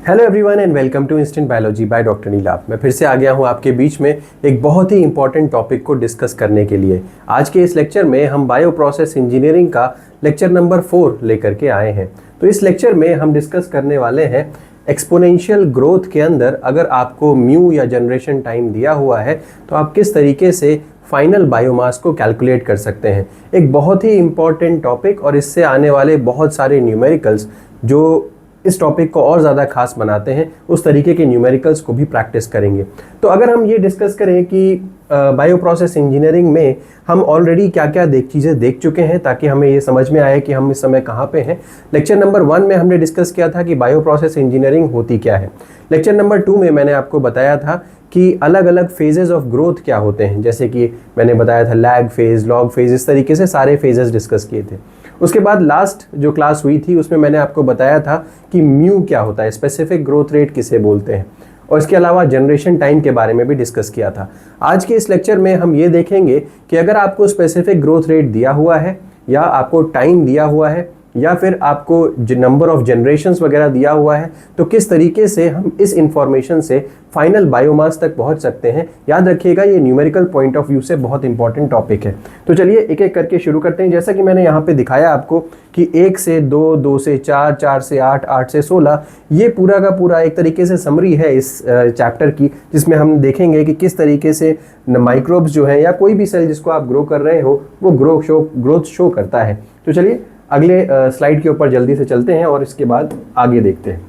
Hello everyone and welcome to instant biology by doctor Neelabh. मैं फिर से आ गया हूँ आपके बीच में एक बहुत ही इंपॉर्टेंट टॉपिक को डिस्कस करने के लिए। आज के इस लेक्चर में हम बायो प्रोसेस इंजीनियरिंग का लेक्चर नंबर 4 लेकर के आए हैं। तो इस लेक्चर में हम डिस्कस करने वाले हैं एक्सपोनेंशियल ग्रोथ के अंदर अगर आपको म्यू या जनरेशन टाइम दिया हुआ है तो आप किस तरीके से फाइनल बायोमास को कैलकुलेट कर सकते हैं। एक बहुत ही इंपॉर्टेंट टॉपिक और इससे आने वाले बहुत सारे न्यूमेरिकल्स जो इस टॉपिक को और ज़्यादा खास बनाते हैं, उस तरीके के न्यूमेरिकल्स को भी प्रैक्टिस करेंगे। तो अगर हम ये डिस्कस करें कि बायो प्रोसेस इंजीनियरिंग में हम ऑलरेडी क्या क्या चीज़ें देख चुके हैं ताकि हमें ये समझ में आए कि हम इस समय कहाँ पे हैं। लेक्चर नंबर 1 में हमने डिस्कस किया था कि बायो प्रोसेस इंजीनियरिंग होती क्या है। लेक्चर नंबर 2 में मैंने आपको बताया था कि अलग अलग फेजेस ऑफ ग्रोथ क्या होते हैं, जैसे कि मैंने बताया था लैग फेज, लॉग फेज, इस तरीके से सारे फेजेस डिस्कस किए थे। उसके बाद लास्ट जो क्लास हुई थी उसमें मैंने आपको बताया था कि म्यू क्या होता है, स्पेसिफिक ग्रोथ रेट किसे बोलते हैं, और इसके अलावा जनरेशन टाइम के बारे में भी डिस्कस किया था। आज के इस लेक्चर में हम ये देखेंगे कि अगर आपको स्पेसिफिक ग्रोथ रेट दिया हुआ है या आपको टाइम दिया हुआ है या फिर आपको नंबर ऑफ जनरेशन्स वगैरह दिया हुआ है तो किस तरीके से हम इस इंफॉर्मेशन से फाइनल बायोमास तक पहुंच सकते हैं। याद रखिएगा ये न्यूमेरिकल पॉइंट ऑफ व्यू से बहुत इंपॉर्टेंट टॉपिक है। तो चलिए एक एक करके शुरू करते हैं। जैसा कि मैंने यहाँ पे दिखाया आपको कि 1 से 2, 2 से 4, 4 से 8, 8 से 16, ये पूरा का पूरा एक तरीके से समरी है इस चैप्टर की, जिसमें हम देखेंगे कि किस तरीके से माइक्रोब्स जो है या कोई भी सेल जिसको आप ग्रो कर रहे हो वो ग्रोथ शो करता है। तो चलिए अगले स्लाइड के ऊपर जल्दी से चलते हैं और इसके बाद आगे देखते हैं।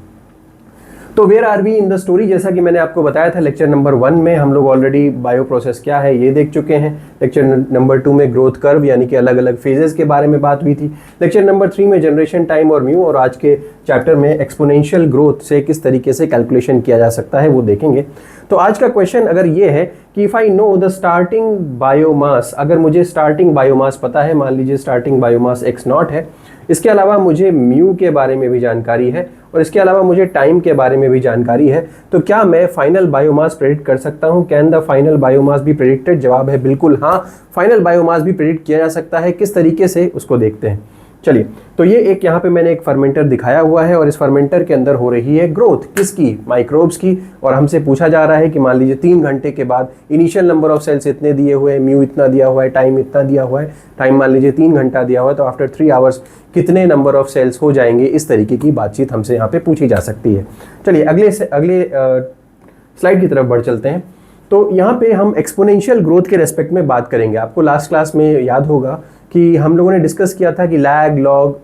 तो where are we in the story, जैसा कि मैंने आपको बताया था लेक्चर नंबर 1 में हम लोग ऑलरेडी बायो प्रोसेस क्या है ये देख चुके हैं। लेक्चर नंबर 2 में ग्रोथ कर्व यानी कि अलग अलग फेजेस के बारे में बात हुई थी। लेक्चर नंबर 3 में जनरेशन टाइम और म्यू, और आज के चैप्टर में एक्सपोनेंशियल ग्रोथ से किस तरीके से कैलकुलेशन किया जा सकता है वो देखेंगे। तो आज का क्वेश्चन अगर ये है कि if I know the starting biomass, अगर मुझे स्टार्टिंग बायोमास पता है, मान लीजिए स्टार्टिंग बायोमास x0 है, इसके अलावा मुझे म्यू के बारे में भी जानकारी है और इसके अलावा मुझे टाइम के बारे में भी जानकारी है, तो क्या मैं फाइनल बायोमास प्रेडिक्ट कर सकता हूं? कैन द फाइनल बायोमास भी प्रेडिक्टेड? जवाब है बिल्कुल हाँ, फाइनल बायोमास भी प्रेडिक्ट किया जा सकता है। किस तरीके से उसको देखते हैं। चलिए, तो ये एक यहाँ पे मैंने एक फर्मेंटर दिखाया हुआ है और इस फर्मेंटर के अंदर हो रही है ग्रोथ, किसकी? माइक्रोब्स की। और हमसे पूछा जा रहा है कि मान लीजिए 3 घंटे के बाद इनिशियल नंबर ऑफ सेल्स इतने दिए हुए हैं, म्यू इतना दिया हुआ है, टाइम इतना दिया हुआ है, टाइम मान लीजिए 3 घंटा दिया हुआ है, तो आफ्टर 3 आवर्स कितने नंबर ऑफ सेल्स हो जाएंगे। इस तरीके की बातचीत हमसे यहाँ पे पूछी जा सकती है। चलिए अगले स्लाइड की तरफ बढ़ चलते हैं। तो यहाँ पे हम एक्सपोनेंशियल ग्रोथ के रेस्पेक्ट में बात करेंगे। आपको लास्ट क्लास में याद होगा कि हम लोगों ने डिस्कस किया था कि लैग, लॉग,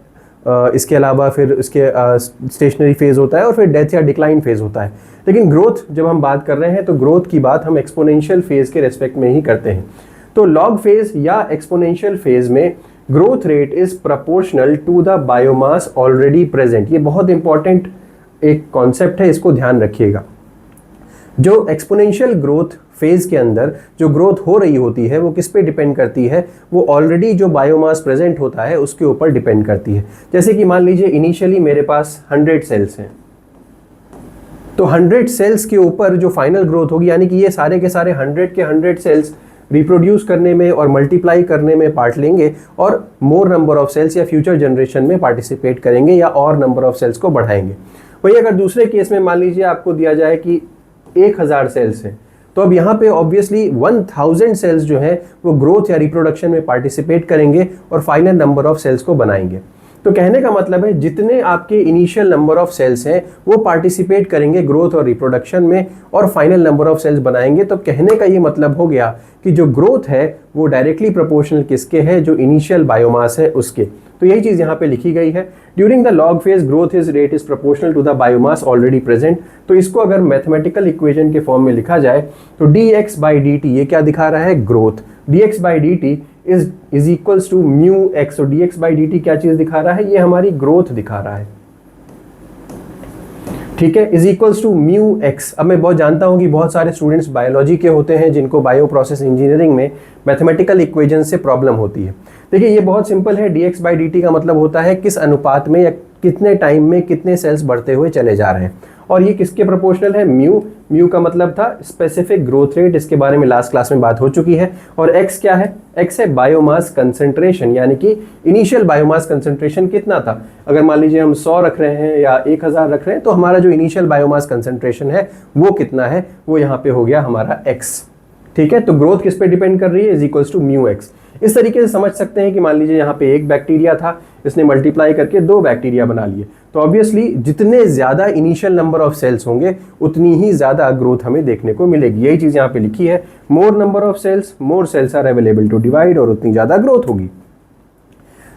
इसके अलावा फिर इसके स्टेशनरी फेज होता है और फिर डेथ या डिक्लाइन फेज होता है। लेकिन ग्रोथ जब हम बात कर रहे हैं तो ग्रोथ की बात हम एक्सपोनेंशियल फेज के रेस्पेक्ट में ही करते हैं। तो लॉग फेज या एक्सपोनेंशियल फेज में growth rate is proportional to the biomass already present. ये बहुत इंपॉर्टेंट एक कॉन्सेप्ट है, इसको ध्यान रखिएगा। जो एक्सपोनेंशियल ग्रोथ फेज के अंदर जो ग्रोथ हो रही होती है वो किस पे डिपेंड करती है? वो ऑलरेडी जो बायोमास प्रेजेंट होता है उसके ऊपर डिपेंड करती है। जैसे कि मान लीजिए इनिशियली मेरे पास 100 सेल्स हैं, तो 100 सेल्स के ऊपर जो फाइनल ग्रोथ होगी, यानी कि ये सारे के सारे 100 के 100 सेल्स रिप्रोड्यूस करने में और मल्टीप्लाई करने में पार्ट लेंगे और मोर नंबर ऑफ सेल्स या फ्यूचर जनरेशन में पार्टिसिपेट करेंगे या और नंबर ऑफ सेल्स को बढ़ाएंगे। वही अगर दूसरे केस में मान लीजिए आपको दिया जाए कि 1000 सेल्स हैं, तो अब यहाँ पे ऑब्वियसली 1000 सेल्स जो हैं वो ग्रोथ या रिप्रोडक्शन में पार्टिसिपेट करेंगे और फाइनल नंबर ऑफ सेल्स को बनाएंगे। तो कहने का मतलब है जितने आपके इनिशियल नंबर ऑफ सेल्स हैं वो पार्टिसिपेट करेंगे ग्रोथ और रिप्रोडक्शन में और फाइनल नंबर ऑफ सेल्स बनाएंगे। तो कहने का ये मतलब हो गया कि जो ग्रोथ है वो डायरेक्टली प्रोपोर्शनल किसके है? जो इनिशियल बायोमास है उसके। तो यही चीज़ यहाँ पे लिखी गई है। During the log phase growth is rate is proportional to the biomass already present. तो इसको अगर मैथमेटिकल इक्वेशन के फॉर्म में लिखा जाए तो dx/dt ये क्या दिखा रहा है? Growth. dx/dt is equals to mu x. तो dx/dt क्या चीज दिखा रहा है? ये हमारी ग्रोथ दिखा रहा है, ठीक है, is equals to mu x. अब मैं बहुत जानता हूं कि बहुत सारे स्टूडेंट्स बायोलॉजी के होते हैं जिनको बायो प्रोसेस इंजीनियरिंग में मैथमेटिकल इक्वेशन से प्रॉब्लम होती है। देखिए ये बहुत सिंपल है। dx/dt का मतलब होता है किस अनुपात में या कितने टाइम में कितने सेल्स बढ़ते हुए चले जा रहे हैं। और ये किसके प्रोपोर्शनल है, म्यू। म्यू का मतलब था स्पेसिफिक ग्रोथ रेट, इसके बारे में लास्ट क्लास में बात हो चुकी है। और एक्स क्या है, एक्स है बायोमास कंसंट्रेशन, यानी कि इनिशियल बायोमास कंसंट्रेशन कितना था। अगर मान लीजिए हम 100 रख रहे हैं या 1000 रख रहे हैं, तो हमारा जो इनिशियल बायोमास कंसंट्रेशन है वो कितना है, वो यहाँ पे हो गया हमारा एक्स। ठीक है, तो ग्रोथ किस पे डिपेंड कर रही है, is equals to mu x. इस तरीके से समझ सकते हैं कि मान लीजिए यहाँ पे एक बैक्टीरिया था, इसने मल्टीप्लाई करके 2 बैक्टीरिया बना लिए, तो ऑब्वियसली जितने ज्यादा इनिशियल नंबर ऑफ सेल्स होंगे उतनी ही ज्यादा ग्रोथ हमें देखने को मिलेगी। यही चीज यहाँ पे लिखी है, more number of cells, more cells are available to divide, और उतनी ज्यादा ग्रोथ होगी।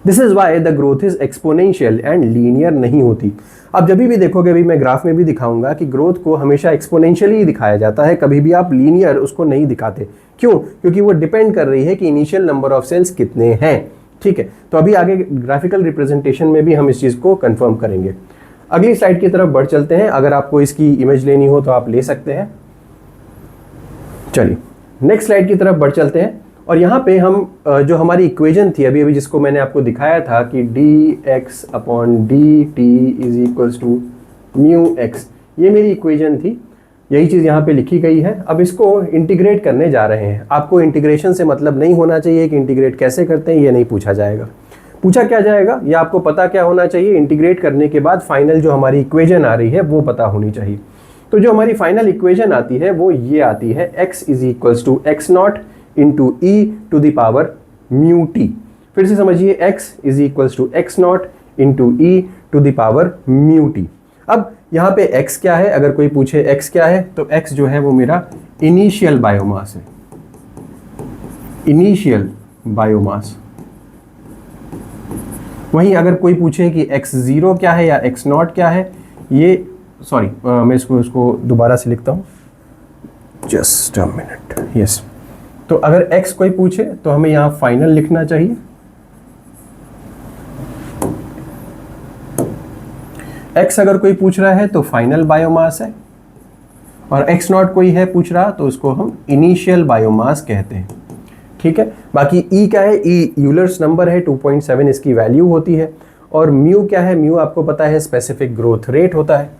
This is why the growth is exponential and linear नहीं होती। अब जब भी देखोगे, अभी मैं ग्राफ में भी दिखाऊंगा कि ग्रोथ को हमेशा एक्सपोनेंशियली ही दिखाया जाता है, कभी भी आप लीनियर उसको नहीं दिखाते। क्यों? क्योंकि वो डिपेंड कर रही है कि इनिशियल नंबर ऑफ सेल्स कितने हैं। ठीक है, तो अभी आगे ग्राफिकल रिप्रेजेंटेशन में भी हम इस चीज को कंफर्म करेंगे। अगली स्लाइड की तरफ बढ़ चलते हैं। अगर आपको इसकी इमेज लेनी हो तो आप ले सकते हैं। चलिए नेक्स्ट स्लाइड की तरफ बढ़ चलते हैं, और यहाँ पे हम जो हमारी इक्वेशन थी अभी जिसको मैंने आपको दिखाया था कि dx upon dt is equals to mu x, ये मेरी इक्वेशन थी। यही चीज़ यहाँ पे लिखी गई है। अब इसको इंटीग्रेट करने जा रहे हैं। आपको इंटीग्रेशन से मतलब नहीं होना चाहिए कि इंटीग्रेट कैसे करते हैं, ये नहीं पूछा जाएगा। पूछा क्या जाएगा, या आपको पता क्या होना चाहिए, इंटीग्रेट करने के बाद फाइनल जो हमारी इक्वेशन आ रही है वो पता होनी चाहिए। तो जो हमारी फाइनल इक्वेशन आती है वो ये आती है, x is equals to x not into e to the power mu t. फिर से समझिए, x is equals to x not into e to the power mu t. अब यहाँ पे x क्या है, अगर कोई पूछे x क्या है, तो x जो है वो मेरा इनिशियल बायोमास है, इनिशियल बायोमास। वहीं अगर कोई पूछे कि x0 क्या है या x0 क्या है, ये सॉरी मैं इसको दोबारा से लिखता हूँ, जस्ट अ मिनट, यस। तो अगर x कोई पूछे तो हमें यहाँ फाइनल लिखना चाहिए, x अगर कोई पूछ रहा है तो फाइनल बायोमास है, और x0 कोई है पूछ रहा तो उसको हम इनिशियल बायोमास कहते हैं। ठीक है, बाकी E क्या है, E यूलर्स नंबर है, 2.7 इसकी वैल्यू होती है। और म्यू क्या है, म्यू आपको पता है स्पेसिफिक ग्रोथ रेट होता है,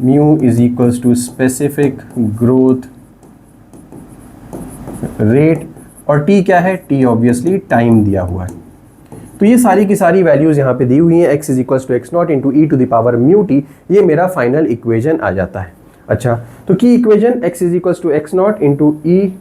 mu is equals to specific growth rate. और T क्या है, T ऑब्वियसली टाइम दिया हुआ है। तो ये सारी की सारी वैल्यूज यहाँ पे दी हुई हैं, x is equals to x not into e to the power mu t, ये मेरा फाइनल इक्वेशन आ जाता है। अच्छा, तो की equation x is equals to x not into e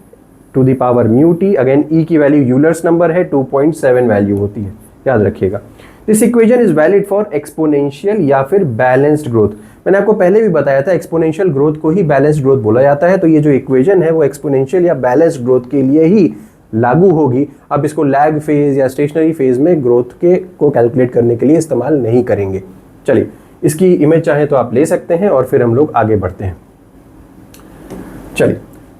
to the power mu t, again e की value Euler's number है, 2.7 value होती है, याद रखिएगा। This equation is valid for exponential या फिर बैलेंस्ड ग्रोथ। मैंने आपको पहले भी बताया था एक्सपोनेंशियल ग्रोथ को ही बैलेंस्ड ग्रोथ बोला जाता है, तो ये जो इक्वेशन है वो एक्सपोनेंशियल या बैलेंस्ड ग्रोथ के लिए ही लागू होगी। अब इसको लैग फेज या स्टेशनरी फेज में ग्रोथ के को कैलकुलेट करने के लिए इस्तेमाल नहीं करेंगे। चलिए इसकी इमेज चाहे तो आप ले सकते हैं, और फिर हम लोग आगे बढ़ते हैं। चलिए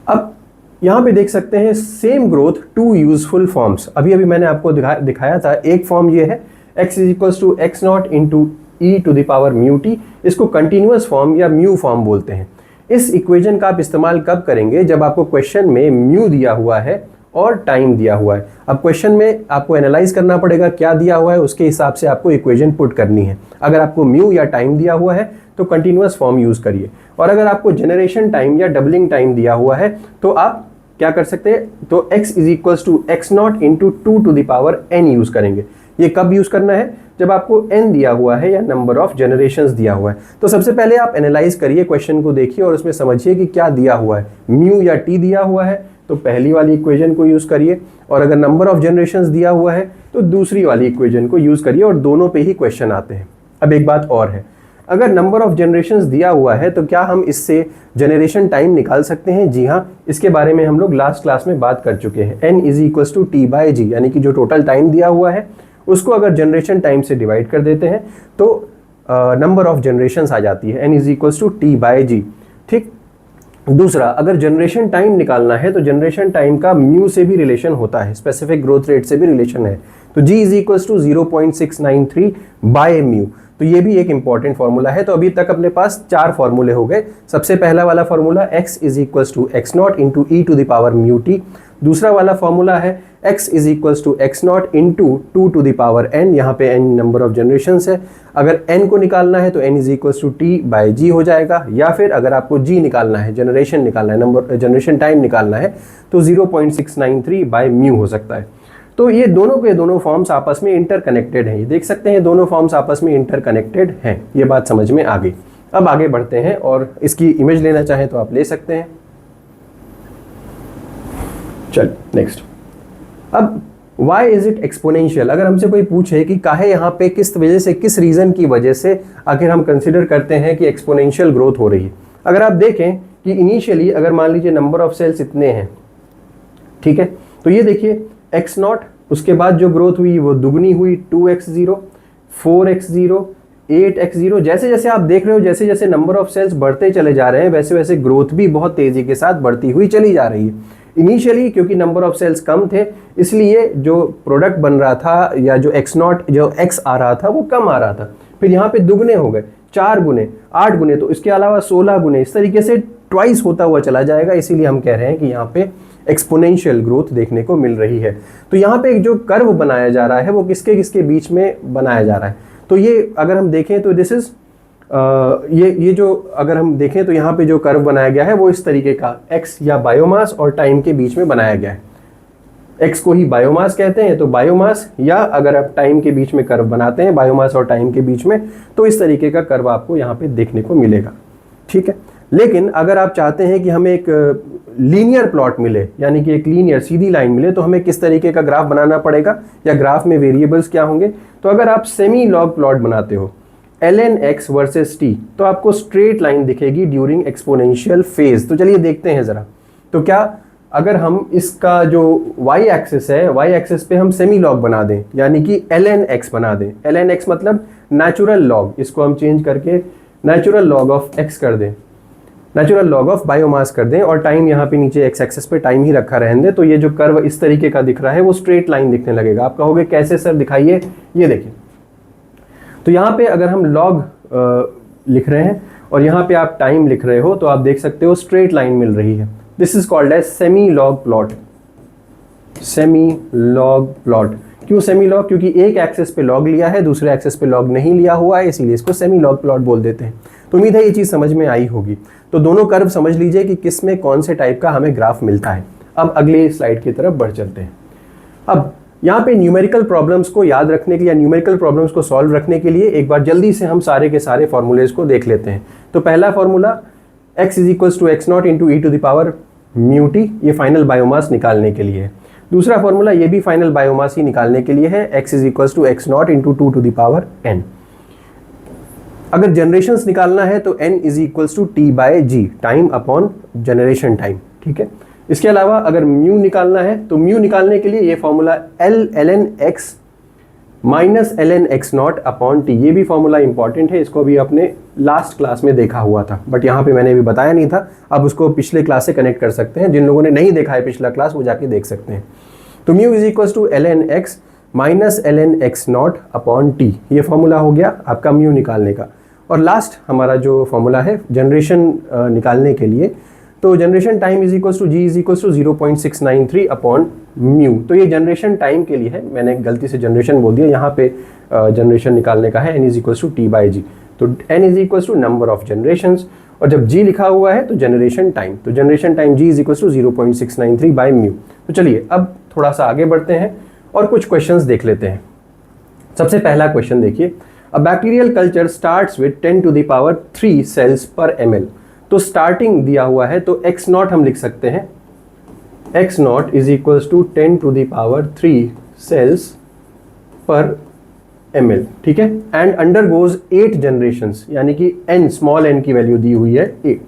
अब यहाँ पे देख सकते हैं same growth two useful forms. अभी मैंने आपको दिखाया था, एक फॉर्म ये है x is equals to x not into e to the power mu t, इसको कंटिन्यूअस फॉर्म या म्यू फॉर्म बोलते हैं। इस इक्वेशन का आप इस्तेमाल कब करेंगे, जब आपको क्वेश्चन में म्यू दिया हुआ है और टाइम दिया हुआ है। अब क्वेश्चन में आपको एनालाइज करना पड़ेगा क्या दिया हुआ है, उसके हिसाब से आपको इक्वेशन पुट करनी है। अगर आपको म्यू या टाइम दिया हुआ है तो कंटिन्यूअस फॉर्म यूज करिए, और अगर आपको जनरेशन टाइम या डबलिंग टाइम दिया हुआ है तो आप क्या कर सकते हैं, तो x is equals to x not into two to the power n use करेंगे। ये कब यूज करना है, जब आपको n दिया हुआ है या नंबर ऑफ जनरेशंस दिया हुआ है। तो सबसे पहले आप एनालाइज करिए, क्वेश्चन को देखिए और उसमें समझिए कि क्या दिया हुआ है। म्यू या t दिया हुआ है तो पहली वाली इक्वेशन को यूज करिए, और अगर नंबर ऑफ जनरेशंस दिया हुआ है तो दूसरी वाली इक्वेशन को यूज करिए, और दोनों पे ही क्वेश्चन आते हैं। अब एक बात और है, अगर नंबर ऑफ जनरेशंस दिया हुआ है तो क्या हम इससे जनरेशन टाइम निकाल सकते हैं? जी हाँ, इसके बारे में हम लोग लास्ट क्लास में बात कर चुके हैं। n is equals to t by g, यानी कि जो टोटल टाइम दिया हुआ है उसको अगर जनरेशन टाइम से डिवाइड कर देते हैं तो नंबर ऑफ जनरेशंस आ जाती है, n is equals to t by g. ठीक, दूसरा, अगर जनरेशन टाइम निकालना है तो जनरेशन टाइम का म्यू से भी रिलेशन होता है, स्पेसिफिक ग्रोथ रेट से भी रिलेशन है। तो g is equals to 0.693 by mu. तो ये भी एक इंपॉर्टेंट फॉर्मूला है। तो अभी तक अपने पास 4 फॉर्मूले हो गए। सबसे पहला वाला formula x is equals to x not into e to the power mu t. दूसरा वाला फॉर्मूला है x is equals to x not into 2 to the power n, यहाँ पे n नंबर ऑफ जनरेशंस है। अगर n को निकालना है तो n is equals to t by g हो जाएगा, या फिर अगर आपको g निकालना है, जनरेशन निकालना है, नंबर जनरेशन टाइम निकालना है, तो 0.693 बाई म्यू हो सकता है। तो ये दोनों के दोनों फॉर्म्स आपस में इंटरकनेक्टेड हैं। ये देख सकते हैं दोनों फॉर्म्स आपस में इंटरकनेक्टेड हैं। ये बात समझ में आ गई। अब आगे बढ़ते हैं और इसकी इमेज लेना चाहें तो आप ले सकते हैं। चल नेक्स्ट। अब why is it exponential? अगर हमसे कोई पूछे कि काहे यहाँ पे किस वजह से, किस रीज़न की वजह से आखिर हम कंसिडर करते हैं कि एक्सपोनेंशियल ग्रोथ हो रही है। अगर आप देखें कि इनिशियली अगर मान लीजिए नंबर ऑफ सेल्स इतने हैं, ठीक है, तो ये देखिए एक्स नॉट, उसके बाद जो ग्रोथ हुई वो दुगनी हुई 2x0, 4x0, 8x0। जैसे जैसे आप देख रहे हो, जैसे जैसे नंबर ऑफ सेल्स बढ़ते चले जा रहे हैं, वैसे वैसे ग्रोथ भी बहुत तेज़ी के साथ बढ़ती हुई चली जा रही है। इनिशियली क्योंकि नंबर ऑफ सेल्स कम थे, इसलिए जो प्रोडक्ट बन रहा था या जो एक्स नॉट, जो एक्स आ रहा था वो कम आ रहा था। फिर यहाँ पे दुगने हो गए, 4 गुने, 8 गुने, तो इसके अलावा 16 गुने, इस तरीके से ट्वाइस होता हुआ चला जाएगा। इसीलिए हम कह रहे हैं कि यहाँ पे एक्सपोनेंशियल ग्रोथ देखने को मिल रही है। तो यहाँ पे एक जो कर्व बनाया जा रहा है वो किसके किसके बीच में बनाया जा रहा है। तो ये अगर हम देखें तो दिस इज ये जो अगर हम देखें तो यहाँ पे जो कर्व बनाया गया है वो इस तरीके का x या बायोमास और टाइम के बीच में बनाया गया है। x को ही बायोमास कहते हैं, तो बायोमास, या अगर आप टाइम के बीच में कर्व बनाते हैं बायोमास और टाइम के बीच में, तो इस तरीके का कर्व आपको यहाँ पे देखने को मिलेगा। ठीक है, लेकिन अगर आप चाहते हैं कि हमें एक लीनियर प्लॉट मिले, यानी कि एक लीनियर सीधी लाइन मिले, तो हमें किस तरीके का ग्राफ बनाना पड़ेगा, या ग्राफ में वेरिएबल्स क्या होंगे। तो अगर आप सेमी लॉग प्लॉट बनाते हो ln x वर्सेस t, तो आपको स्ट्रेट लाइन दिखेगी ड्यूरिंग एक्सपोनेंशियल फेज। तो चलिए देखते हैं ज़रा। तो क्या अगर हम इसका जो y एक्सिस है, y एक्सिस पे हम सेमी लॉग बना दें, यानी कि ln x बना दें। ln x मतलब नेचुरल लॉग, इसको हम चेंज करके नेचुरल लॉग ऑफ x कर दें, नेचुरल लॉग ऑफ बायोमास कर दें, और टाइम यहाँ पे नीचे x एक्सिस पे टाइम ही रखा रहने दें, तो ये जो कर्व इस तरीके का दिख रहा है वो स्ट्रेट लाइन दिखने लगेगा। आप कहोगे कैसे सर दिखाइए, ये देखिए। तो यहाँ पे अगर हम लॉग लिख रहे हैं और यहाँ पे आप टाइम लिख रहे हो, तो आप देख सकते हो स्ट्रेट लाइन मिल रही है। This is called as semi log plot. Semi log plot, क्यों सेमी लॉग? क्योंकि एक एक्सिस पे लॉग लिया है, दूसरे एक्सिस पे लॉग नहीं लिया हुआ है, इसीलिए इसको सेमी लॉग प्लॉट बोल देते हैं। तो उम्मीद है ये चीज़ समझ में आई होगी। तो दोनों कर्व समझ लीजिए कि किस में कौन से टाइप का हमें ग्राफ मिलता है। अब अगले स्लाइड की तरफ बढ़ चलते हैं। अब यहाँ पे न्यूमेरिकल प्रॉब्लम्स को याद रखने के लिए, न्यूमेरिकल प्रॉब्लम्स को सॉल्व रखने के लिए एक बार जल्दी से हम सारे के सारे फॉर्मूलेज को देख लेते हैं। तो पहला formula x is equals to x not into e to the power mu t, ये फाइनल बायोमास निकालने के लिए है। दूसरा फॉर्मूला ये भी फाइनल बायोमास ही निकालने के लिए है, x is equals to x not into 2 to the power n। अगर जनरेशंस निकालना है तो n is equals to t by g, time upon generation time. ठीक है, इसके अलावा अगर म्यू निकालना है तो म्यू निकालने के लिए ये formula ln x minus ln x not upon t, ये भी फॉर्मूला इंपॉर्टेंट है। इसको अभी अपने लास्ट क्लास में देखा हुआ था, बट यहाँ पे मैंने अभी बताया नहीं था। अब उसको पिछले क्लास से कनेक्ट कर सकते हैं। जिन लोगों ने नहीं देखा है पिछला क्लास, वो जाके देख सकते हैं। तो mu is equals to ln x minus ln x not upon t, ये फॉर्मूला हो गया आपका म्यू निकालने का। और लास्ट हमारा जो फॉर्मूला है जनरेशन निकालने के लिए, तो generation time is equals to g is equals to 0.693 upon mu. तो ये जनरेशन टाइम के लिए है, मैंने गलती से जनरेशन बोल दिया, यहाँ पे जनरेशन निकालने का है n is equals to t by g. तो n is equals to number of generations, और जब g लिखा हुआ है तो जनरेशन टाइम, तो generation time g is equals to 0.693 by mu. तो चलिए अब थोड़ा सा आगे बढ़ते हैं और कुछ क्वेश्चंस देख लेते हैं। सबसे पहला क्वेश्चन देखिए, a bacterial culture starts with 10 to the power 3 cells per ml। तो स्टार्टिंग दिया हुआ है, तो x नॉट हम लिख सकते हैं, x not is equals to 10 to the power 3 cells per ml। ठीक है, एंड अंडर गोज 8 जनरेशंस, यानी कि n, स्मॉल n की वैल्यू दी हुई है 8।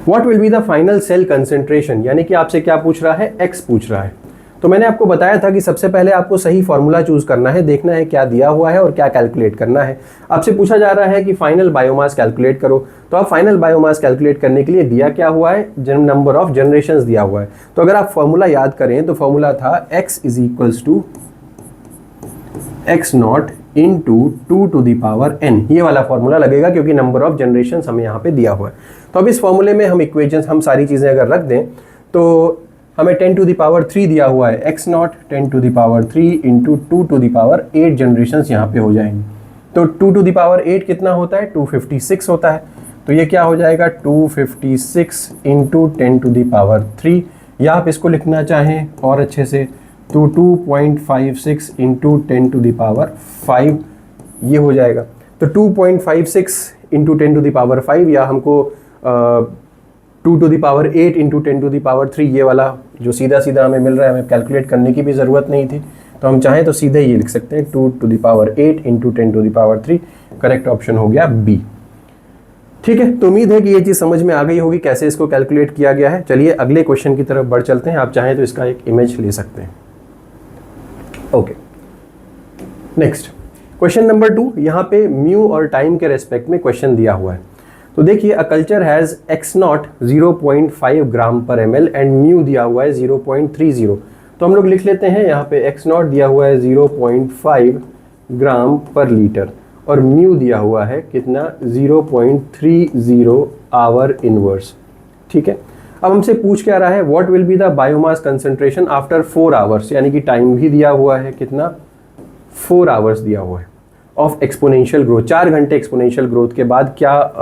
What will be the final cell concentration, यानी कि आपसे क्या पूछ रहा है, x पूछ रहा है। तो मैंने आपको बताया था कि सबसे पहले आपको सही फॉर्मूला चूज करना है, देखना है क्या दिया हुआ है और क्या कैलकुलेट करना है। आपसे पूछा जा रहा है कि फाइनल बायोमास कैलकुलेट करो, तो आप फाइनल बायोमास कैलकुलेट करने के लिए दिया क्या हुआ है, नंबर ऑफ जनरेशंस दिया हुआ है। तो अगर आप फॉर्मूला याद करें तो फॉर्मूला था x is equals to x not into 2 to the power n, ये वाला फॉर्मूला लगेगा क्योंकि नंबर ऑफ जनरेशन हमें यहाँ पे दिया हुआ है। तो अब इस फॉर्मूले में हम इक्वेशंस, हम सारी चीज़ें अगर रख दें तो हमें 10 टू दी पावर 3 दिया हुआ है, x not 10 to the power 3 into 2 to the power 8 generation यहाँ पे हो जाएंगे। तो 2 टू दी पावर 8 कितना होता है, 256 होता है। तो ये क्या हो जाएगा, 256 इंटू 10 टू दी पावर 3, या आप इसको लिखना चाहें और अच्छे से तो 2.56 इंटू 10 टू दी पावर 5 ये हो जाएगा। तो 2.56 इंटू 10 टू दी पावर 5, या हमको 2 to the power 8 into 10 to the power 3 ये वाला जो सीधा सीधा हमें मिल रहा है, हमें कैलकुलेट करने की भी ज़रूरत नहीं थी। तो हम चाहें तो सीधे ये लिख सकते हैं 2 to the power 8 into 10 to the power 3। Correct option हो गया बी। ठीक है, तो उम्मीद है कि ये चीज़ समझ में आ गई होगी कैसे इसको कैलकुलेट किया गया है। चलिए अगले क्वेश्चन की तरफ बढ़ चलते हैं। आप चाहें तो इसका एक इमेज ले सकते हैं। Okay, next question number 2। यहाँ पे म्यू और टाइम के रेस्पेक्ट में क्वेश्चन दिया हुआ है। तो देखिए, a culture has x not 0.5 ग्राम पर ml एंड म्यू दिया हुआ है 0.30। तो हम लोग लिख लेते हैं यहाँ पे एक्स नॉट दिया हुआ है 0.5 ग्राम पर लीटर और म्यू दिया हुआ है कितना, 0.30 आवर इनवर्स। ठीक है, अब हमसे पूछ क्या रहा है, what will be the biomass concentration after 4 hours, यानी कि टाइम भी दिया हुआ है कितना, 4 आवर्स दिया हुआ है ऑफ एक्सपोनेंशियल ग्रोथ। 4 घंटे एक्सपोनेंशियल ग्रोथ के बाद क्या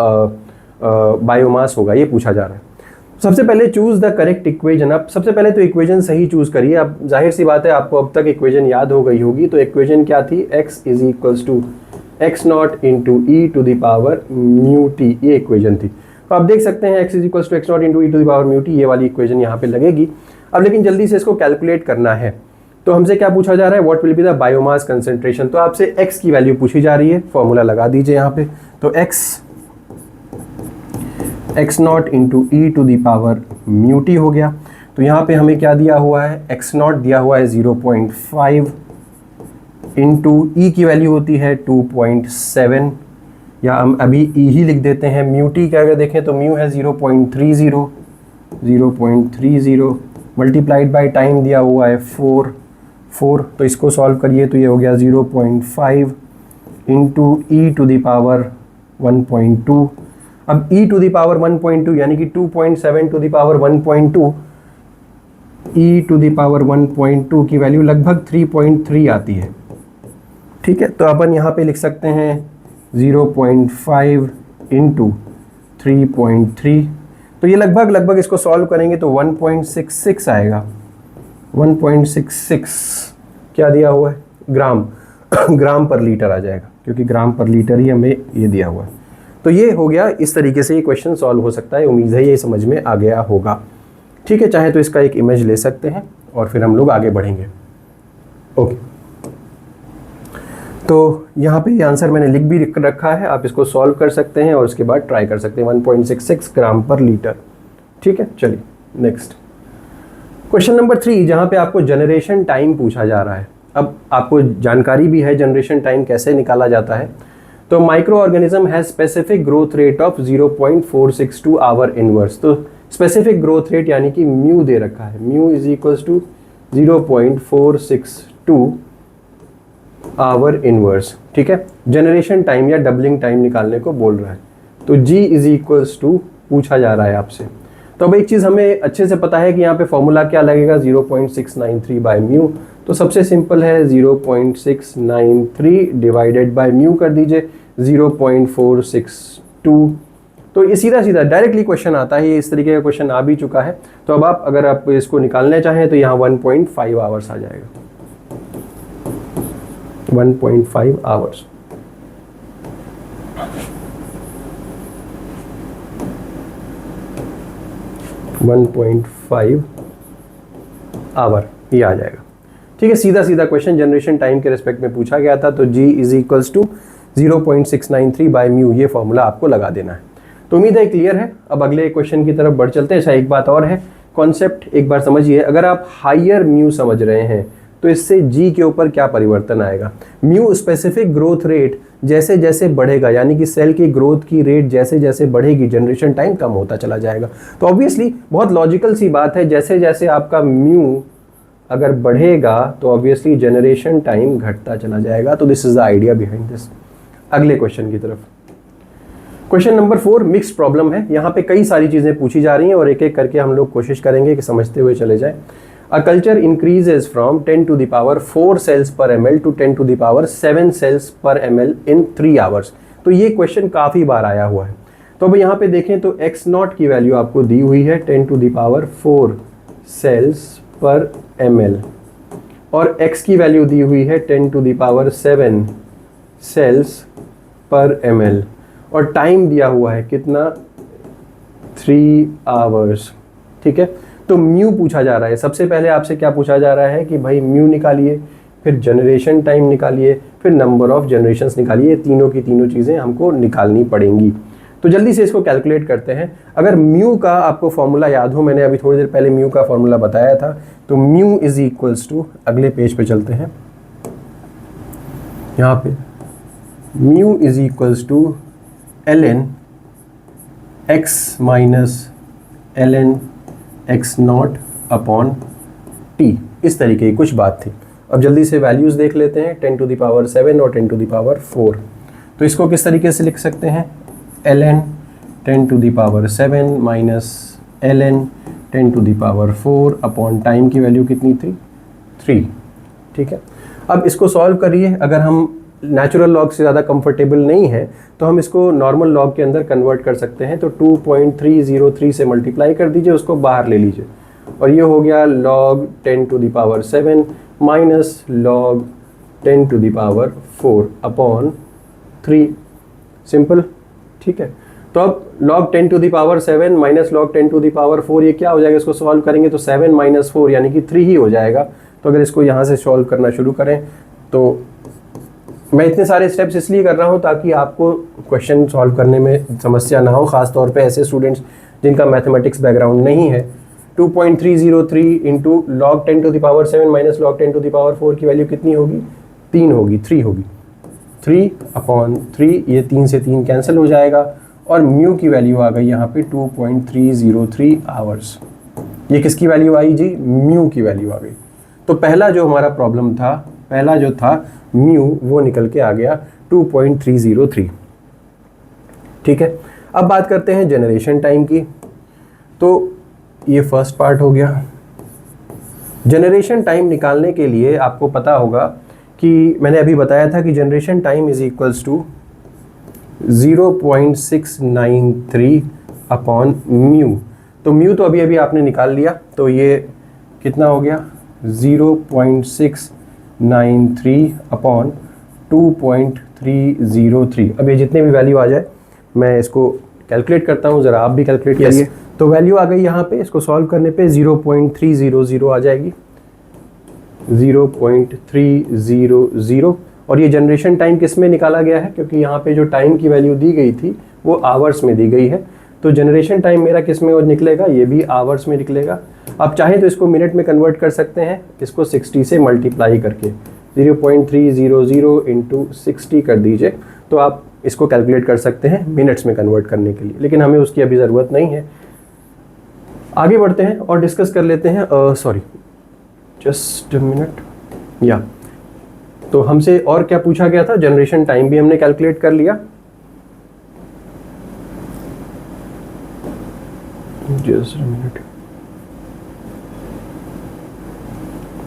बायोमास होगा, ये पूछा जा रहा है। सबसे पहले चूज द करेक्ट इक्वेशन। आप सबसे पहले तो इक्वेशन सही चूज करिए। अब जाहिर सी बात है आपको अब तक इक्वेशन याद हो गई होगी। तो इक्वेशन क्या थी, x is equals to x not into e to the power mu t, ये इक्वेशन थी। तो आप देख सकते हैं x is equals to x not into e to the power mu t, ये वाली इक्वेशन यहाँ पे लगेगी। अब लेकिन जल्दी से इसको कैलकुलेट करना है। तो हमसे क्या पूछा जा रहा है, what will be the biomass concentration. तो आपसे x की वैल्यू पूछी जा रही है, फॉर्मूला लगा दीजिए यहाँ पे। तो x not into e to the power mu t हो गया। तो यहाँ पे हमें क्या दिया हुआ है, एक्स नॉट दिया हुआ है 0.5 इंटू ई की वैल्यू होती है 2.7, या हम अभी ई ही लिख देते हैं। म्यू टी का अगर देखें तो म्यू है 0.30 मल्टीप्लाइड बाई टाइम दिया हुआ है 4। तो इसको सॉल्व करिए तो ये हो गया 0.5 into e to the power 1.2। अब e टू दी पावर 1.2 यानी कि 2.7 to the power 1.2, e to the power 1.2 की वैल्यू लगभग 3.3 आती है। ठीक है, तो अपन यहाँ पे लिख सकते हैं 0.5 इंटू 3.3। तो ये लगभग इसको सॉल्व करेंगे तो 1.66 आएगा। 1.66 क्या दिया हुआ है, ग्राम ग्राम पर लीटर आ जाएगा, क्योंकि ग्राम पर लीटर ही हमें ये दिया हुआ है। तो ये हो गया, इस तरीके से ये क्वेश्चन सॉल्व हो सकता है। उम्मीद है ये समझ में आ गया होगा। ठीक है, चाहे तो इसका एक इमेज ले सकते हैं और फिर हम लोग आगे बढ़ेंगे। ओके, तो यहाँ पे ये आंसर मैंने लिख भी रखा है, आप इसको सॉल्व कर सकते हैं और उसके बाद ट्राई कर सकते हैं। 1.66 ग्राम पर लीटर। ठीक है, चलिए नेक्स्ट क्वेश्चन नंबर 3, जहाँ पे आपको जनरेशन टाइम पूछा जा रहा है। अब आपको जानकारी भी है जनरेशन टाइम कैसे निकाला जाता है। तो microorganism has specific growth rate of 0.462 hour inverse. तो स्पेसिफिक ग्रोथ रेट यानी कि म्यू दे रखा है, mu is equals to 0.462 hour inverse. ठीक है, जनरेशन टाइम या डबलिंग टाइम निकालने को बोल रहा है। तो g इज इक्वल्स टू पूछा जा रहा है आपसे। तो अब एक चीज़ हमें अच्छे से पता है कि यहाँ पे फॉर्मूला क्या लगेगा, 0.693 बाय म्यू। तो सबसे सिंपल है 0.693 डिवाइडेड बाय म्यू कर दीजिए 0.462। तो ये सीधा सीधा डायरेक्टली क्वेश्चन आता है, ये इस तरीके का क्वेश्चन आ भी चुका है। तो अब आप अगर आप इसको निकालना चाहें तो यहाँ 1.5 आवर्स आ जाएगा, 1.5 आवर्स। आवर ये आ जाएगा। ठीक है, सीधा सीधा क्वेश्चन जनरेशन टाइम के रिस्पेक्ट में पूछा गया था। तो g is equals to 0.693 by mu, ये फॉर्मूला आपको लगा देना है। तो उम्मीद है क्लियर है। अब अगले क्वेश्चन की तरफ बढ़ चलते हैं। अच्छा, एक बात और है, कॉन्सेप्ट एक बार समझिए। अगर आप हायर म्यू समझ रहे हैं तो इससे जी के ऊपर क्या परिवर्तन आएगा। म्यू स्पेसिफिक ग्रोथ रेट जैसे जैसे बढ़ेगा, यानी कि सेल की ग्रोथ की रेट जैसे जैसे बढ़ेगी जनरेशन टाइम कम होता चला जाएगा। तो ऑब्वियसली बहुत लॉजिकल सी बात है, जैसे जैसे आपका म्यू अगर बढ़ेगा तो ऑब्वियसली जनरेशन टाइम घटता चला जाएगा। तो this is the idea behind this. अगले क्वेश्चन की तरफ। क्वेश्चन नंबर 4 मिक्स्ड प्रॉब्लम है। यहाँ पे कई सारी चीजें पूछी जा रही हैं और एक एक करके हम लोग कोशिश करेंगे कि समझते हुए चले जाएं। A culture increases from 10 to the power 4 cells per ml to 10 to the power 7 cells per ml in 3 hours। तो ये क्वेश्चन काफ़ी बार आया हुआ है। तो अब यहाँ पे देखें तो x नॉट की वैल्यू आपको दी हुई है 10 to the power 4 cells per ml और x की वैल्यू दी हुई है 10 to the power 7 cells per ml और टाइम दिया हुआ है कितना 3 आवर्स। ठीक है, तो म्यू पूछा जा रहा है। सबसे पहले आपसे क्या पूछा जा रहा है कि भाई म्यू निकालिए, फिर जनरेशन टाइम निकालिए, फिर नंबर ऑफ जनरेशंस निकालिए। तीनों की तीनों चीज़ें हमको निकालनी पड़ेंगी। तो जल्दी से इसको कैलकुलेट करते हैं। अगर म्यू का आपको फॉर्मूला याद हो, मैंने अभी थोड़ी देर पहले म्यू का फॉर्मूला बताया था। तो म्यू इज इक्वल्स टू, अगले पेज पे चलते हैं, यहाँ पे mu is equals to ln x minus ln x not upon t. इस तरीके की कुछ बात थी। अब जल्दी से वैल्यूज़ देख लेते हैं, 10 टू द पावर 7 और 10 टू द पावर 4। तो इसको किस तरीके से लिख सकते हैं, ln 10 to the power 7 minus ln 10 to the power 4 upon time की वैल्यू कितनी थी 3। ठीक है, अब इसको सॉल्व करिए। अगर हम नेचुरल लॉग से ज़्यादा कंफर्टेबल नहीं है तो हम इसको नॉर्मल लॉग के अंदर कन्वर्ट कर सकते हैं। तो 2.303 से मल्टीप्लाई कर दीजिए, उसको बाहर ले लीजिए और ये हो गया log 10 to the power 7 minus log 10 to the power 4 upon 3। Simple. ठीक है, तो अब log 10 to the power 7 minus log 10 to the power 4 ये क्या हो जाएगा, इसको सॉल्व करेंगे तो 7 माइनस 4 यानी कि 3 ही हो जाएगा। तो अगर इसको यहाँ से सॉल्व करना शुरू करें तो मैं इतने सारे स्टेप्स इसलिए कर रहा हूँ ताकि आपको क्वेश्चन सॉल्व करने में समस्या ना हो, ख़ास तौर पे ऐसे स्टूडेंट्स जिनका मैथमेटिक्स बैकग्राउंड नहीं है। 2.303 into log 10 to the power 7 minus log 10 to the power 4 की वैल्यू कितनी होगी, 3 होगी, 3 होगी। 3 अपॉन 3, ये 3 से 3 कैंसिल हो जाएगा और म्यू की वैल्यू आ गई यहाँ पे 2.303 आवर्स। ये किसकी वैल्यू आई जी, म्यू की वैल्यू आ गई। तो पहला जो हमारा प्रॉब्लम था, पहला जो था म्यू, वो निकल के आ गया 2.303। ठीक है, अब बात करते हैं जनरेशन टाइम की। तो ये फर्स्ट पार्ट हो गया। जनरेशन टाइम निकालने के लिए आपको पता होगा कि मैंने अभी बताया था कि generation time is equals to 0.693 upon mu. तो म्यू तो अभी अभी आपने निकाल लिया, तो ये कितना हो गया 0.693 अपॉन 2.303। अब ये जितने भी वैल्यू आ जाए मैं इसको कैलकुलेट करता हूँ, ज़रा आप भी कैलकुलेट करिए। तो वैल्यू आ गई यहाँ पे, इसको सॉल्व करने पे 0.300 आ जाएगी, 0.300। और ये जनरेशन टाइम किस में निकाला गया है, क्योंकि यहाँ पे जो टाइम की वैल्यू दी गई थी वो आवर्स में दी गई है। तो जनरेशन टाइम मेरा किस में निकलेगा, ये भी आवर्स में निकलेगा। आप चाहें तो इसको मिनट में कन्वर्ट कर सकते हैं, इसको 60 से मल्टीप्लाई करके 0.300 इंटू 60 कर दीजिए, तो आप इसको कैलकुलेट कर सकते हैं मिनट्स में कन्वर्ट करने के लिए, लेकिन हमें उसकी अभी ज़रूरत नहीं है। आगे बढ़ते हैं और डिस्कस कर लेते हैं। Sorry, just minute. या तो हमसे और क्या पूछा गया था, जनरेशन टाइम भी हमने कैलकुलेट कर लिया। Just minute.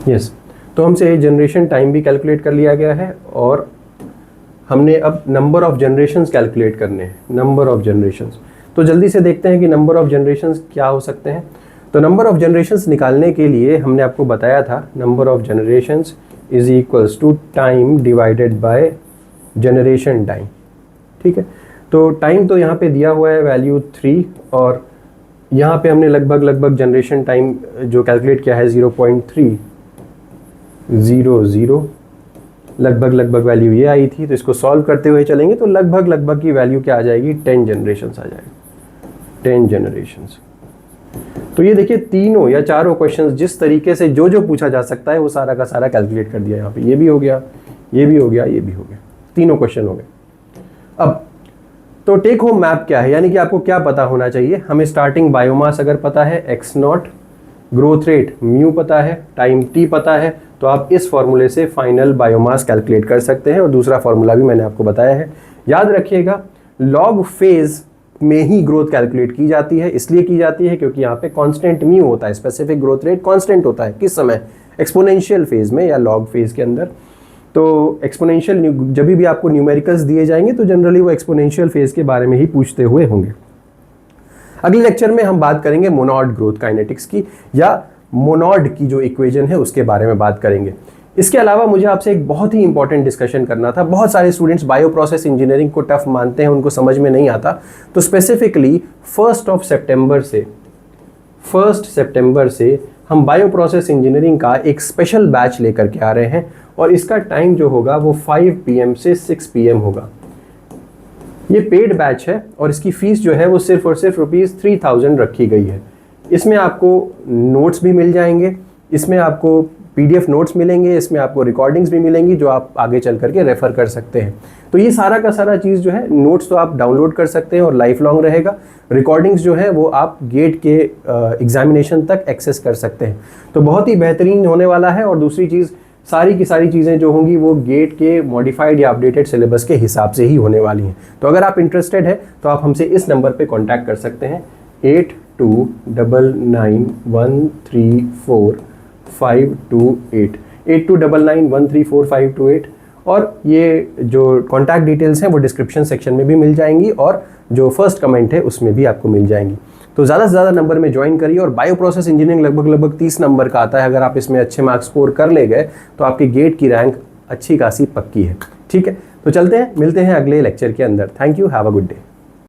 यस, तो हमसे जनरेशन टाइम भी कैलकुलेट कर लिया गया है और हमने अब नंबर ऑफ जनरेशंस कैलकुलेट करने हैं, नंबर ऑफ जनरेशंस। तो जल्दी से देखते हैं कि नंबर ऑफ जनरेशंस क्या हो सकते हैं। तो नंबर ऑफ जनरेशंस निकालने के लिए हमने आपको बताया था number of generations is equals to time divided by generation time. ठीक है, तो टाइम तो यहाँ पे दिया हुआ है वैल्यू 3 और यहाँ पे हमने लगभग जनरेशन टाइम जो कैलकुलेट किया है 0.300, लगभग वैल्यू ये आई थी। तो इसको सॉल्व करते हुए चलेंगे तो लगभग की वैल्यू क्या आ जाएगी, 10 जनरेशंस आ जाएगी, 10 जनरेशंस। तो ये देखिए तीनों या चारों क्वेश्चंस जिस तरीके से जो जो पूछा जा सकता है वो सारा का सारा कैलकुलेट कर दिया यहाँ पे। ये भी हो गया, ये भी हो गया, ये भी हो गया, तीनों क्वेश्चन हो गए। अब तो टेक होम मैप क्या है, यानी कि आपको क्या पता होना चाहिए। हमें स्टार्टिंग बायोमास अगर पता है, x0, ग्रोथ रेट म्यू पता है, टाइम t पता है, तो आप इस फॉर्मूले से फाइनल बायोमास कैलकुलेट कर सकते हैं। और दूसरा फॉर्मूला भी मैंने आपको बताया है, याद रखिएगा। लॉग फेज में ही ग्रोथ कैलकुलेट की जाती है, इसलिए की जाती है क्योंकि यहाँ पे कांस्टेंट म्यू होता है, स्पेसिफिक ग्रोथ रेट कांस्टेंट होता है। किस समय? एक्सपोनेंशियल फेज में या लॉग फेज के अंदर। तो एक्सपोनेंशियल जब भी आपको न्यूमेरिकल्स दिए जाएंगे तो जनरली वो एक्सपोनेंशियल फेज के बारे में ही पूछते हुए होंगे। अगले लेक्चर में हम बात करेंगे मोनोड ग्रोथ काइनेटिक्स की, या मोनोड की जो इक्वेशन है उसके बारे में बात करेंगे। इसके अलावा मुझे आपसे एक बहुत ही इंपॉर्टेंट डिस्कशन करना था। बहुत सारे स्टूडेंट्स बायो प्रोसेस इंजीनियरिंग को टफ मानते हैं, उनको समझ में नहीं आता। तो स्पेसिफिकली 1 सितंबर से हम बायो प्रोसेस इंजीनियरिंग का एक स्पेशल बैच लेकर के आ रहे हैं, और इसका टाइम जो होगा वो 5 PM से 6 PM होगा। ये पेड बैच है और इसकी फीस जो है वो सिर्फ और सिर्फ ₹3000 रखी गई है। इसमें आपको नोट्स भी मिल जाएंगे, इसमें आपको PDF नोट्स मिलेंगे, इसमें आपको रिकॉर्डिंग्स भी मिलेंगी जो आप आगे चल करके रेफर कर सकते हैं। तो ये सारा का सारा चीज़ जो है, नोट्स तो आप डाउनलोड कर सकते हैं और लाइफ लॉन्ग रहेगा। रिकॉर्डिंग्स जो है वो आप गेट के एग्जामिनेशन तक एक्सेस कर सकते हैं। तो बहुत ही बेहतरीन होने वाला है। और दूसरी चीज़, सारी की सारी चीज़ें जो होंगी वो गेट के मॉडिफाइड या अपडेटेड सिलेबस के हिसाब से ही होने वाली हैं। तो अगर आप इंटरेस्टेड है तो आप हमसे इस नंबर पे कांटेक्ट कर सकते हैं, 8299134528, 8299134528। और ये जो कॉन्टैक्ट डिटेल्स हैं वो डिस्क्रिप्शन सेक्शन में भी मिल जाएंगी, और जो फर्स्ट कमेंट है उसमें भी आपको मिल जाएंगी। तो ज़्यादा से ज़्यादा नंबर में ज्वाइन करिए। और बायो प्रोसेस इंजीनियरिंग लगभग 30 नंबर का आता है। अगर आप इसमें अच्छे मार्क्स स्कोर कर ले गए तो आपकी गेट की रैंक अच्छी खासी पक्की है। ठीक है, तो चलते हैं, मिलते हैं अगले लेक्चर के अंदर। Thank you, have a good day.